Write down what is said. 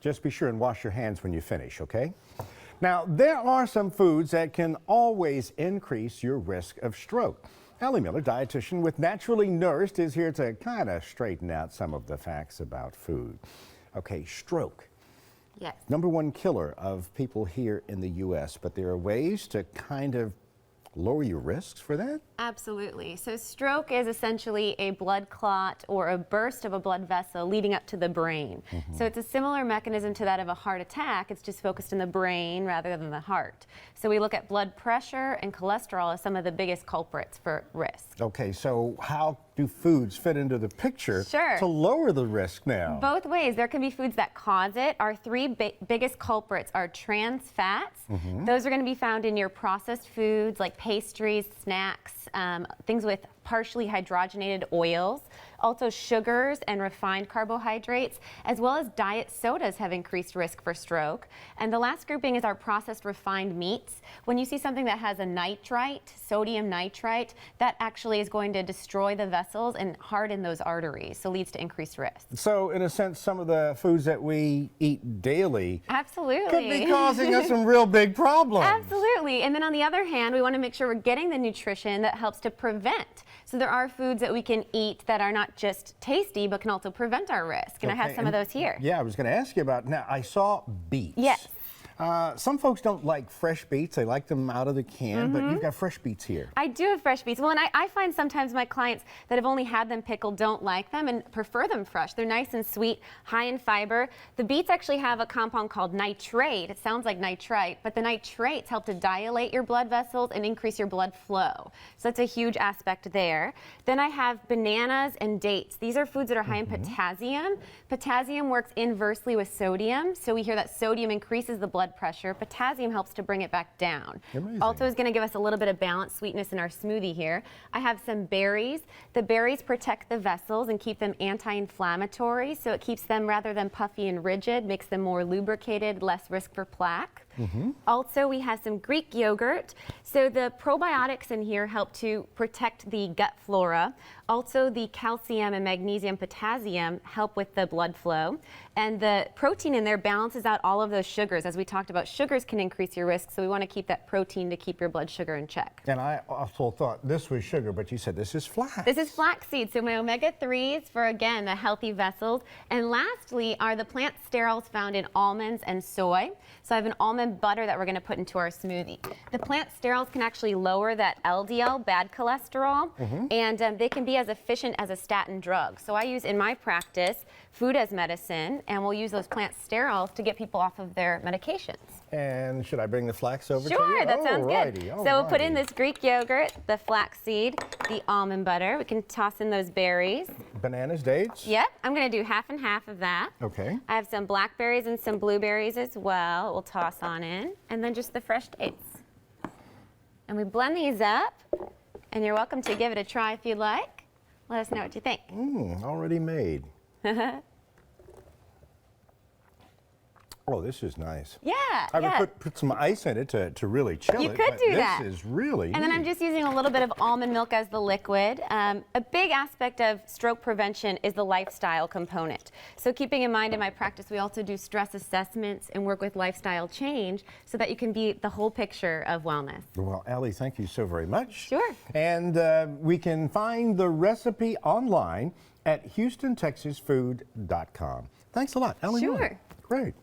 Just be sure and wash your hands when you finish, okay? Now, there are some foods that can always increase your risk of stroke. Allie Miller, dietitian with Naturally Nourished, is here to kind of straighten out some of the facts about food. Okay, stroke. Yes. #1 killer of people here in the U.S., but there are ways to kind of lower your risks for that? Absolutely. So stroke is essentially a blood clot or a burst of a blood vessel leading up to the brain. So it's a similar mechanism to that of a heart attack. It's just focused in the brain rather than the heart. So we look at blood pressure and cholesterol as some of the biggest culprits for risk. Okay, so how do foods fit into the picture Sure. to lower the risk now? Both ways. There can be foods that cause it. Our three biggest culprits are trans fats. Those are going to be found in your processed foods like pastries, snacks, things with partially hydrogenated oils. Also sugars and refined carbohydrates, as well as diet sodas have increased risk for stroke. And the last grouping is our processed refined meats. When you see something that has a nitrite, sodium nitrite, that actually is going to destroy the vessels and harden those arteries, so leads to increased risk. So in a sense, some of the foods that we eat daily Absolutely. could be causing us some real big problems. Absolutely. And then on the other hand, we want to make sure we're getting the nutrition that helps to prevent. So there are foods that we can eat that are not just tasty, but can also prevent our risk. And I have some of those here. Yeah, I was going to ask you about, now I saw beets. Yes. Some folks don't like fresh beets. They like them out of the can, but you've got fresh beets here. I do have fresh beets. Well, and I find sometimes my clients that have only had them pickled don't like them and prefer them fresh. They're nice and sweet, high in fiber. The beets actually have a compound called nitrate. It sounds like nitrite, but the nitrates help to dilate your blood vessels and increase your blood flow. So that's a huge aspect there. Then I have bananas and dates. These are foods that are high in potassium. Potassium works inversely with sodium, so we hear that sodium increases the blood pressure. Potassium helps to bring it back down. Amazing. Also is going to give us a little bit of balanced sweetness in our smoothie here. I have some berries. The berries protect the vessels and keep them anti-inflammatory, so it keeps them rather than puffy and rigid, makes them more lubricated, less risk for plaque. Also, we have some Greek yogurt. So the probiotics in here help to protect the gut flora. Also, the calcium and magnesium, potassium help with the blood flow. And the protein in there balances out all of those sugars. As we talked about, sugars can increase your risk, so we want to keep that protein to keep your blood sugar in check. And I also thought this was sugar, but you said this is flax. This is flaxseed, so my omega-3s for, again, the healthy vessels. And lastly are the plant sterols found in almonds and soy. So I have an almond butter that we're going to put into our smoothie. The plant sterols can actually lower that LDL, bad cholesterol, and they can be as efficient as a statin drug. So I use in my practice food as medicine, and we'll use those plant sterols to get people off of their medications. And should I bring the flax over to you? Sure, that sounds good. Alrighty, So we'll put in this Greek yogurt, the flaxseed, the almond butter. We can toss in those berries. Bananas, dates? Yep, I'm going to do half and half of that. Okay. I have some blackberries and some blueberries as well. We'll toss on in, and then just the fresh dates. And we blend these up, and you're welcome to give it a try if you'd like. Let us know what you think. Already made. Oh, this is nice. Yeah, I would put some ice in it to really chill it. You could do that. This is really And then I'm just using a little bit of almond milk as the liquid. A big aspect of stroke prevention is the lifestyle component. So keeping in mind in my practice, we also do stress assessments and work with lifestyle change so that you can be the whole picture of wellness. Well, Allie, thank you so very much. Sure. And we can find the recipe online at HoustonTexasFood.com. Thanks a lot, Allie. Sure. Great.